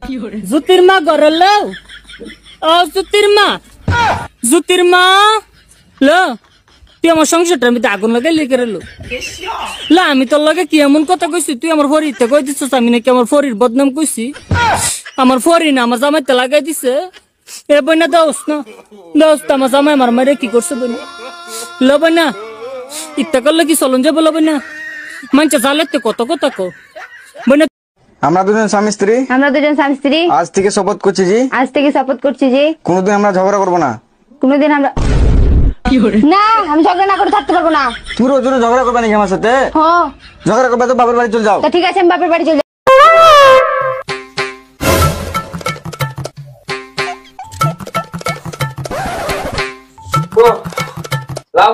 জুতির মা ঘরে লও। ও জুতির মা, জুতির মা লো, তুই আমার সংসারটার মধ্যে আগুন লাগাই লিখে লো। লা আমি তোর লগে কি এমন কথা কইছি, তুই আমার ফরিতে কই দিছিস আমি নাকি আমার ফরির বদনাম কইছি? আমার ফরি না আমার জামাইতে লাগাই দিছে। এ বইনা দোস্ত না দোস্ত, আমার জামাই আমার মারে কি করছে বইনা? লো বইনা ইত্যা করলে কি চলন যাবো? লো বইনা মানছে জালেতে কত কথা কো বইনা। আমরা দুজন স্বামী স্ত্রী, আজ থেকে শপথ করছি যে কোনোদিন আমরা ঝগড়া করবো না। কোনোদিন আমরা না, আমি ঝগড়া না করে থাকতে পারবো না। তুমি রোজ রোজ ঝগড়া করবে নাকি আমার সাথে? ঝগড়া করবে তো বাপের বাড়ি চলে যাও। ঠিক আছে, আমি বাপের বাড়ি চলে যাবো।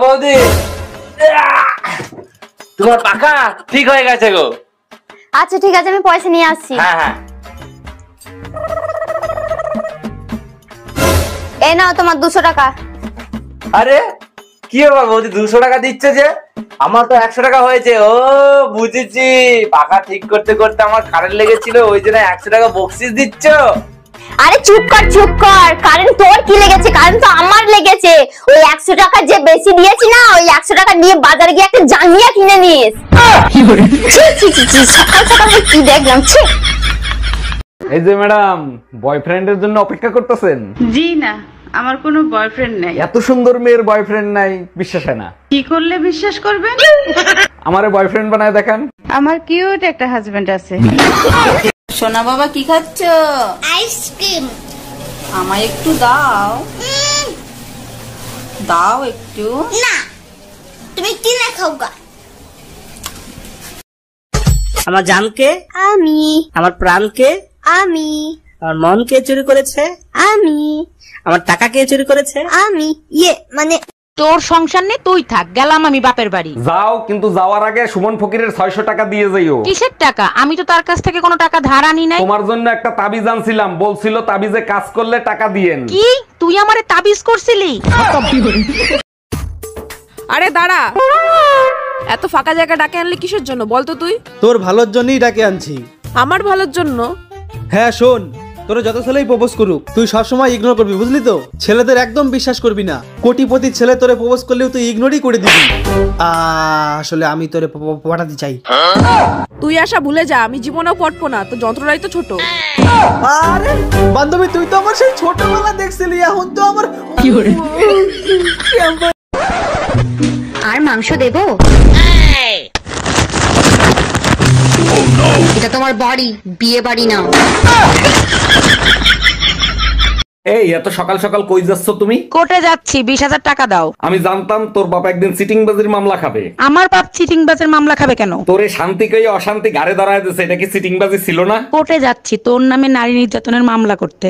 বৌদি তোমার পাখা ঠিক হয়ে গেছে গো। আচ্ছা ঠিক আছে, আমি পয়সা নিয়ে আসছি। হ্যাঁ হ্যাঁ, এই নাও তোমার 200 টাকা। আরে কি ব্যাপার বৌদি 200 টাকা দিচ্ছে যে? আমার তো 100 টাকা হয়েছে। ও বুঝেছি, পাখা ঠিক করতে করতে আমার কারেন্ট লেগেছিল, ওই জন্য 100 টাকা বকশিস দিচ্ছ। আরে চুপ কর, কারেন্ট তোর কি লেগেছে? কারেন্ট তো আমার লেগেছে। ওই 100 টাকা যে বেশি দিয়েছি না, ওই 100 টাকা দিয়ে বাজারে গিয়ে একটা জাঙ্গিয়া কিনে নিস। সকাল সকাল কি দেখলাম? এই যে ম্যাডাম, বয়ফ্রেন্ডের জন্য অপেক্ষা করতেছেন? জি না, আমার কোনো বয়ফ্রেন্ড নাই। এত সুন্দর মেয়ের বয়ফ্রেন্ড নাই, বিশ্বাস হয় না। কি করলে বিশ্বাস করবেন? আমারে বয়ফ্রেন্ড বানায় দেখান। আমার কিউট একটা হাজবেন্ড আছে। সোনা বাবা কি খাচ্ছ? আইসক্রিম। আমায় একটু দাও, দাও একটু। না, তুমি কিনে খাও গা। আমার জানকে, আমি। আমার প্রাণকে, আমি। আমার মন কে চুরি করেছে? আমি। আমার টাকা কে চুরি করেছে? আমি মানে তোর সংসার নেই, তুই থাক, গেলাম আমি বাপের বাড়ি। যাও, কিন্তু যাওয়ার আগে সুমন ফকিরের 600 টাকা দিয়ে যাইও। কিসের টাকা? আমি তো তার কাছ থেকে কোনো টাকা ধার আনি নাই। তোমার জন্য একটা তাবিজ আনছিলাম, বলছিল তাবিজে কাজ করলে টাকা দিয়েন। কি তুই আমারে তাবিজ করছিলি? আরে দাঁড়া, এত ফাঁকা জায়গা ডাকে আনলে কিসের জন্য বলতো তুই? তোর ভালোর জন্যই ডাকে আনছি। আমার ভালোর জন্য? হ্যাঁ শোন, তোর যত ছেলেই প্রপোজ করুক তুই সবসময় ইগনোর করবি, বুঝলি তো? ছেলেদের একদম বিশ্বাস করবি না। কোটিপতি ছেলে তোরে প্রপোজ করলেও তুই ইগনোরই করে দিবি। আসলে আমি তোরে পটাতে চাই। তুই আশা ভুলে যা, আমি জীবনেও পড়বো না, তো যন্ত্রণাই তো ছোট। আরে বান্ধবী, তুই তো আমার সেই ছোটবেলা দেখছিলি, এখন তো আমার আর মাংস দেবো? এটা তোমার বাড়ি, বিয়ে বাড়ি না। এই এত সকাল সকাল কই যাচ্ছ তুমি? কোর্টে যাচ্ছি, 20,000 টাকা দাও। আমি জানতাম তোর বাবা একদিন চিটিংবাজির মামলা খাবে। আমার বাপ চিটিংবাজের মামলা খাবে কেন? তোরে শান্তি কই অশান্তি ঘাড়ে ধরায় দিছে, এটা কি চিটিংবাজি ছিল না? কোর্টে যাচ্ছি তোর নামে নারী নির্যাতনের মামলা করতে।